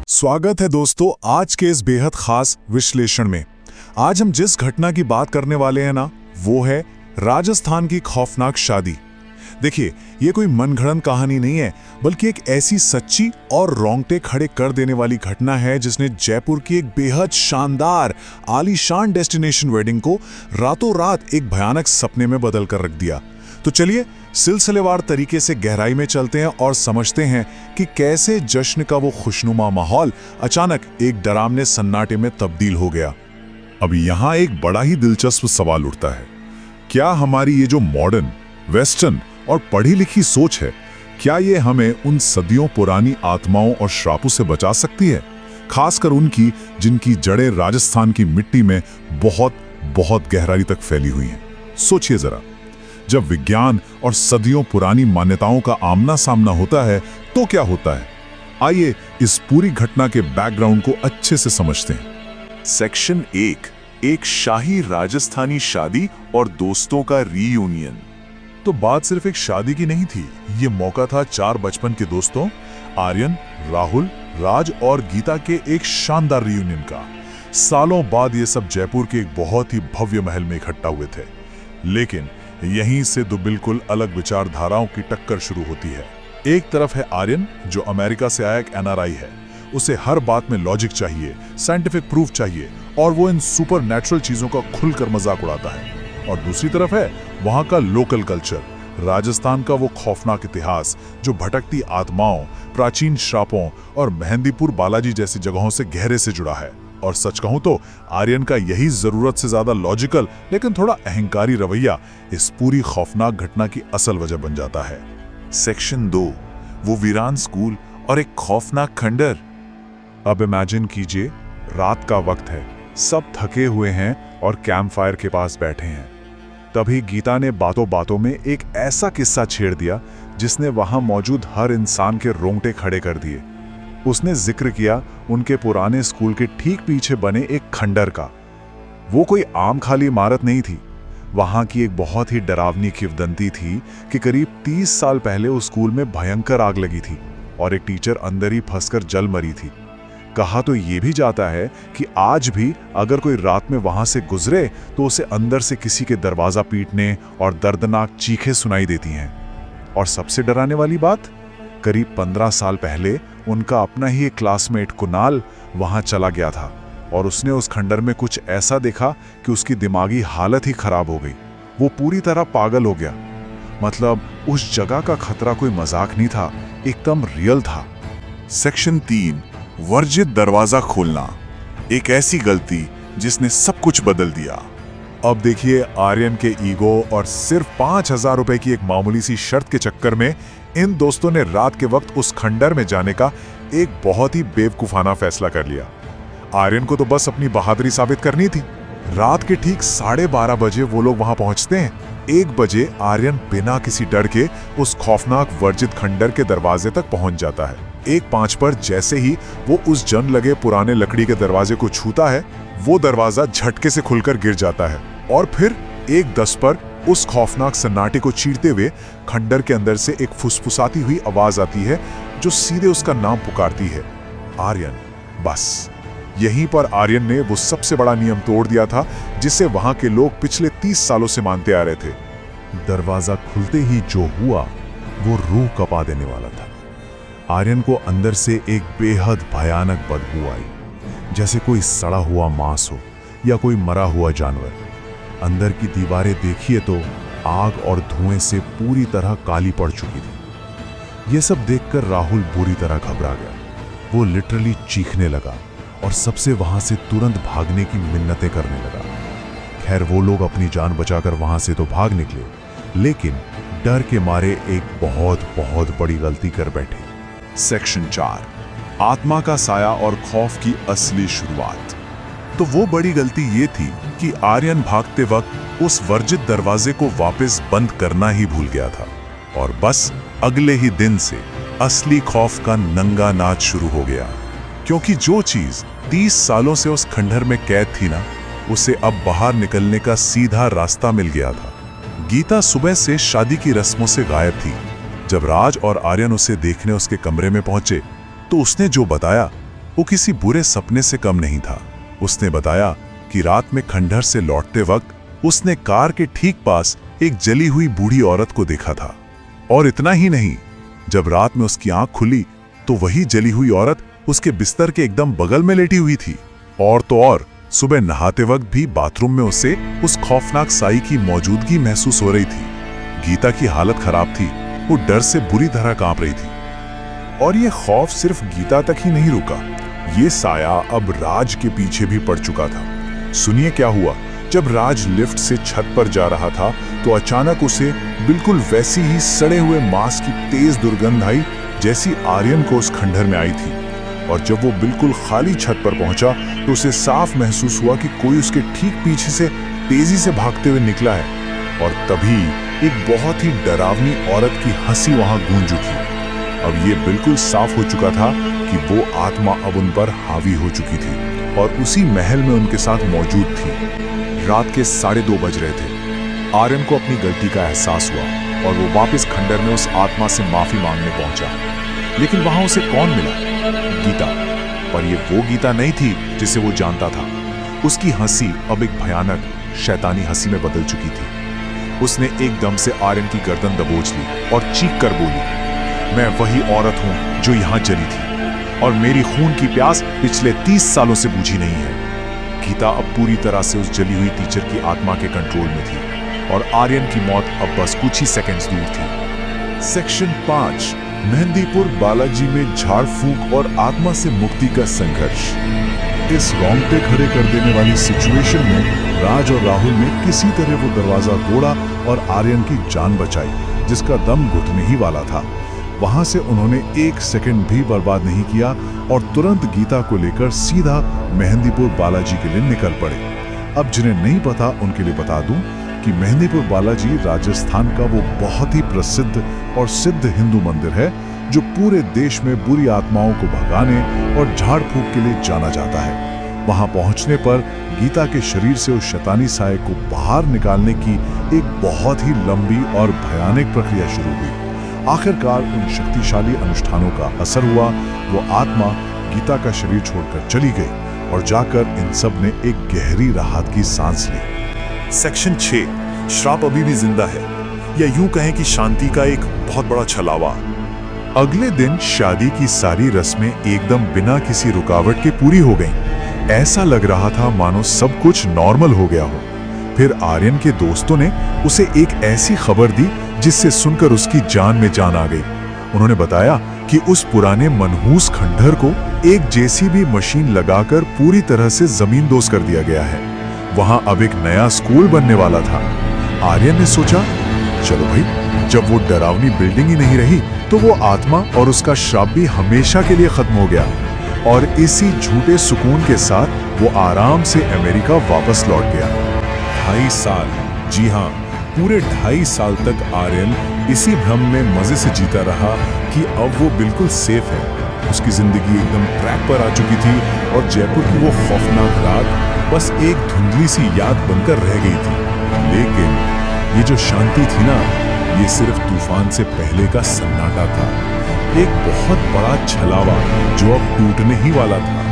स्वागत है दोस्तों आज के इस बेहद खास विश्लेषण में। आज हम जिस घटना की बात करने वाले हैं ना, वो है राजस्थान की खौफनाक शादी। देखिए, ये कोई मनगढ़ंत कहानी नहीं है, बल्कि एक ऐसी सच्ची और रोंगटे खड़े कर देने वाली घटना है जिसने जयपुर की एक बेहद शानदार आलीशान डेस्टिनेशन वेडिंग को रातों रात एक भयानक सपने में बदल कर रख दिया। तो चलिए सिलसिलेवार तरीके से गहराई में चलते हैं और समझते हैं कि कैसे जश्न का वो खुशनुमा माहौल अचानक एक डरावने सन्नाटे में तब्दील हो गया। अब यहाँ एक बड़ा ही दिलचस्प सवाल उठता है, क्या हमारी ये जो मॉडर्न, वेस्टर्न और पढ़ी लिखी सोच है, क्या ये हमें उन सदियों पुरानी आत्माओं और श्रापों से बचा सकती है, खासकर उनकी जिनकी जड़ें राजस्थान की मिट्टी में बहुत बहुत गहराई तक फैली हुई हैं? सोचिए जरा, जब विज्ञान और सदियों पुरानी मान्यताओं का आमना सामना होता है तो क्या होता है? आइए इस पूरी घटना के बैकग्राउंड को अच्छे से समझते हैं। सेक्शन 1, एक शाही राजस्थानी शादी और दोस्तों का रीयूनियन। तो बात सिर्फ एक शादी की नहीं थी, ये मौका था 4 बचपन के दोस्तों आर्यन, राहुल, राज और गीता के एक शानदार रीयूनियन का। सालों बाद ये सब जयपुर के एक बहुत ही भव्य महल में इकट्ठा हुए थे। लेकिन यहीं से दो बिल्कुल अलग विचारधाराओं की टक्कर शुरू होती है। एक तरफ है आर्यन, जो अमेरिका से आया एक एनआरआई है। उसे हर बात में लॉजिक चाहिए, साइंटिफिक प्रूफ चाहिए, और वो इन सुपर नेचुरल चीजों का खुलकर मजाक उड़ाता है। और दूसरी तरफ है वहां का लोकल कल्चर, राजस्थान का वो खौफनाक इतिहास जो भटकती आत्माओं, प्राचीन श्रापों और मेहंदीपुर बालाजी जैसी जगहों से गहरे से जुड़ा है। और सच कहूं तो आर्यन का यही जरूरत से ज्यादा लॉजिकल लेकिन थोड़ा अहंकारी रवैया इस पूरी खौफनाक घटना की असल वजह बन जाता है। सेक्शन 2, वो वीरान स्कूल और एक खौफनाक खंडर। अब इमेजिन कीजिए, रात का वक्त है, सब थके हुए हैं और कैंप फायर के पास बैठे हैं। तभी गीता ने बातों बातों में एक ऐसा किस्सा छेड़ दिया जिसने वहां मौजूद हर इंसान के रोंगटे खड़े कर दिए। उसने जिक्र किया उनके पुराने स्कूल के ठीक पीछे बने एक खंडर का। वो कोई आम खाली इमारत नहीं थी, वहां की एक बहुत ही डरावनी किंवदंती थी कि करीब 30 साल पहले उस स्कूल में भयंकर आग लगी थी और एक टीचर अंदर ही फंसकर जल मरी थी। कहा तो ये भी जाता है कि आज भी अगर कोई रात में वहां से गुजरे तो उसे अंदर से किसी के दरवाजा पीटने और दर्दनाक चीखें सुनाई देती हैं। और सबसे डराने वाली बात, करीब 15 साल पहले उनका अपना ही एक क्लासमेट कुणाल वहां चला गया था और उसने उस खंडर में कुछ ऐसा देखा कि उसकी दिमागी हालत ही खराब हो गई। वो पूरी तरह पागल हो गया। मतलब उस जगह का खतरा कोई मजाक नहीं था, एकदम रियल था। सेक्शन 3, वर्जित दरवाजा खोलना, एक ऐसी गलती जिसने सब कुछ बदल दिया। अब देखिए, आर्यन के ईगो और सिर्फ 5000 रुपए की एक मामूली सी शर्त के चक्कर में इन दोस्तों ने रात के वक्त उस खंडर में जाने का एक बहुत ही बेवकूफाना फैसला कर लिया। आर्यन को तो बस अपनी बहादुरी साबित करनी थी। रात के ठीक 12:30 बजे वो लोग वहां पहुंचते हैं। 1 बजे आर्यन बिना किसी डर के उस खौफनाक वर्जित खंडर के दरवाजे तक पहुंच जाता है। 1:05 पर जैसे ही वो उस जंग लगे पुराने लकड़ी के दरवाजे को छूता है, वो दरवाजा झटके से खुलकर गिर जाता है। और फिर 1:10 पर उस खौफनाक सन्नाटे को चीरते हुए खंडर के अंदर से एक फुसफुसाती हुई आवाज आती है जो सीधे उसका नाम पुकारती है, आर्यन। बस यहीं पर आर्यन ने वो सबसे बड़ा नियम तोड़ दिया था जिसे वहां के लोग पिछले 30 सालों से मानते आ रहे थे। दरवाजा खुलते ही जो हुआ वो रूह कपा देने वाला था। आर्यन को अंदर से एक बेहद भयानक बदबू आई, जैसे कोई सड़ा हुआ मांस हो या कोई मरा हुआ जानवर। अंदर की दीवारें देखिए तो आग और धुएं से पूरी तरह काली पड़ चुकी थी। यह सब देखकर राहुल बुरी तरह घबरा गया। वो लिटरली चीखने लगा और सबसे वहां से तुरंत भागने की मिन्नतें करने लगा। खैर, वो लोग अपनी जान बचाकर वहां से तो भाग निकले, लेकिन डर के मारे एक बहुत बहुत बड़ी गलती कर बैठे। सेक्शन 4, आत्मा का साया और खौफ की असली शुरुआत। तो वो बड़ी गलती ये थी कि आर्यन भागते वक्त उस वर्जित दरवाजे को वापस बंद करना ही भूल गया था। और बस अगले ही दिन से असली खौफ का नंगा नाच शुरू हो गया, क्योंकि जो चीज 30 सालों से उस खंडर में कैद थी ना, उसे अब बाहर निकलने का सीधा रास्ता मिल गया था। गीता सुबह से शादी की रस्मों से गायब थी। जब राज और आर्यन उसे देखने उसके कमरे में पहुंचे तो उसने जो बताया वो किसी बुरे सपने से कम नहीं था। उसने बताया कि रात में खंडहर से लौटते वक्त उसने कार के ठीक पास एक जली हुई बूढ़ी औरत को देखा था। और इतना ही नहीं, जब रात में उसकी आंख खुली तो वही जली हुई औरत उसके बिस्तर के एकदम बगल में लेटी हुई थी। और तो और सुबह नहाते वक्त भी बाथरूम में उसे उस खौफनाक साई की मौजूदगी महसूस हो रही थी। गीता की हालत खराब थी, वो डर से बुरी तरह कांप रही थी। और ये खौफ सिर्फ गीता तक ही नहीं रुका, ये साया अब राज के पीछे भी पड़ चुका था। सुनिए क्या हुआ। जब राज लिफ्ट से छत पर जा रहा था तो अचानक उसे बिल्कुल वैसी ही सड़े हुए मांस की तेज दुर्गंध आई जैसी आर्यन को उस खंडहर में आई थी। और जब वो बिल्कुल खाली छत पर पहुंचा तो उसे साफ महसूस हुआ कि कोई उसके ठीक पीछे से तेजी से भागते हुए निकला है। और तभी एक बहुत ही डरावनी औरत की हंसी वहां गूंज उठी। अब ये बिल्कुल साफ हो चुका था कि वो आत्मा अब उन पर हावी हो चुकी थी और उसी महल में उनके साथ मौजूद थी। रात के 2:30 बज रहे थे। आर्यन को अपनी गलती का एहसास हुआ और वो वापस खंडहर में उस आत्मा से माफी मांगने पहुंचा। लेकिन वहां उसे कौन मिला? गीता। पर ये वो गीता नहीं थी जिसे वो जानता था। उसकी हंसी अब एक भयानक शैतानी हंसी में बदल चुकी थी। उसने एकदम से आर्यन की गर्दन दबोच ली और चीख कर बोली, मैं वही औरत हूं जो यहां जली थी और मेरी खून की प्यास पिछले 30 सालों से बुझी नहीं है। गीता अब पूरी तरह से उस जली हुई टीचर की आत्मा के कंट्रोल में थी और आर्यन की मौत अब बस कुछ ही सेकंड्स दूर थी। सेक्शन 5, मेहंदीपुर बालाजी में झाड़ फूंक और आत्मा से मुक्ति का संघर्ष। इस रोंगटे खड़े कर देने वाली सिचुएशन में राज और राहुल ने किसी तरह वो दरवाजा तोड़ा और आर्यन की जान बचाई, जिसका दम घुटने ही वाला था। वहां से उन्होंने 1 सेकंड भी बर्बाद नहीं किया और तुरंत गीता को लेकर सीधा मेहंदीपुर बालाजी के लिए निकल पड़े। अब जिन्हें नहीं पता उनके लिए बता दूं कि मेहंदीपुर बालाजी राजस्थान का वो बहुत ही प्रसिद्ध और सिद्ध हिंदू मंदिर है जो पूरे देश में बुरी आत्माओं को भगाने और झाड़ फूंक के लिए जाना जाता है। वहां पहुंचने पर गीता के शरीर से उस शैतानी साये को बाहर निकालने की एक बहुत ही लंबी और भयानक प्रक्रिया शुरू हुई। आखिरकार उन शक्तिशाली अनुष्ठानों का असर हुआ। वो आत्मा गीता का शरीर छोड़कर चली गई और जाकर इन सब ने एक गहरी राहत की सांस ली। सेक्शन 6, श्राप अभी भी जिंदा है, या यूं कहें कि शांति का एक बहुत बड़ा छलावा। अगले दिन शादी की सारी रस्में एकदम बिना किसी रुकावट के पूरी हो गईं। ऐसा लग रहा था मानो सब कुछ नॉर्मल हो गया हो। फिर आर्यन के दोस्तों ने उसे एक ऐसी खबर दी जिससे सुनकर उसकी जान में जान आ गई। उन्होंने बताया कि उस पुराने मनहूस खंडहर को एक जेसीबी मशीन लगाकर पूरी तरह से जमींदोज कर दिया गया है। वहां अब एक नया स्कूल बनने वाला था। आर्यन ने सोचा, चलो भाई, जब वो डरावनी बिल्डिंग ही नहीं रही तो वो आत्मा और उसका श्राप भी हमेशा के लिए खत्म हो गया। और इसी झूठे सुकून के साथ वो आराम से अमेरिका वापस लौट गया। 2.5 साल, जी हाँ, पूरे 2.5 साल तक आर्यन इसी भ्रम में मजे से जीता रहा कि अब वो बिल्कुल सेफ है। उसकी जिंदगी एकदम ट्रैक पर आ चुकी थी और जयपुर की वो खौफनाक रात बस एक धुंधली सी याद बनकर रह गई थी। लेकिन ये जो शांति थी ना, ये सिर्फ तूफान से पहले का सन्नाटा था, एक बहुत बड़ा छलावा जो अब टूटने ही वाला था।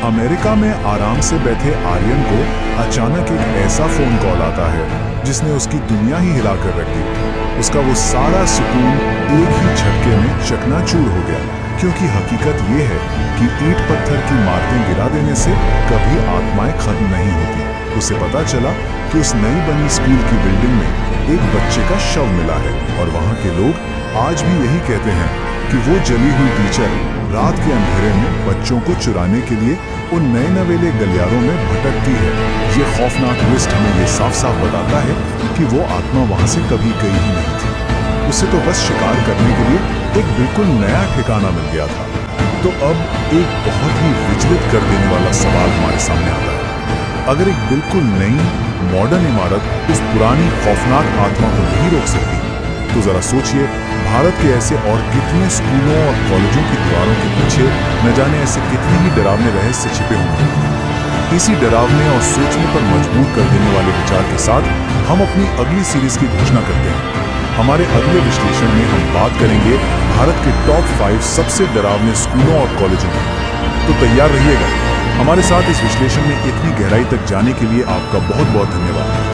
अमेरिका में आराम से बैठे आर्यन को अचानक एक ऐसा फोन कॉल आता है जिसने उसकी दुनिया ही हिलाकर रख दी। उसका वो सारा सुकून एक ही झटके में चकनाचूर हो गया, क्योंकि हकीकत ये है कि ईंट पत्थर की इमारतें गिरा देने से कभी आत्माएं खत्म नहीं होती। उसे पता चला कि उस नई बनी स्कूल की बिल्डिंग में एक बच्चे का शव मिला है और वहां के लोग आज भी यही कहते हैं कि वो जली हुई टीचर रात के अंधेरे में बच्चों को चुराने के लिए उन नए नवेले गलियारों में भटकती है। ये खौफनाक ट्विस्ट हमें ये साफ साफ बताता है कि वो आत्मा वहां से कभी गई ही नहीं थी। उसे तो बस शिकार करने के लिए एक बिल्कुल नया ठिकाना मिल गया था। तो अब एक बहुत ही विचलित कर देने वाला सवाल हमारे सामने आता है, अगर एक बिल्कुल नई मॉडर्न इमारत उस पुरानी खौफनाक आत्मा को नहीं रोक सकती, तो जरा सोचिए भारत के ऐसे और कितने स्कूलों और कॉलेजों की दीवारों के पीछे न जाने ऐसे कितने ही डरावने रहस्य छिपे होंगे। इसी डरावने और सोचने पर मजबूर कर देने वाले विचार के साथ हम अपनी अगली सीरीज की घोषणा करते हैं। हमारे अगले विश्लेषण में हम बात करेंगे भारत के टॉप 5 सबसे डरावने स्कूलों और कॉलेजों की। तो तैयार रहिएगा। हमारे साथ इस विश्लेषण में इतनी गहराई तक जाने के लिए आपका बहुत बहुत धन्यवाद।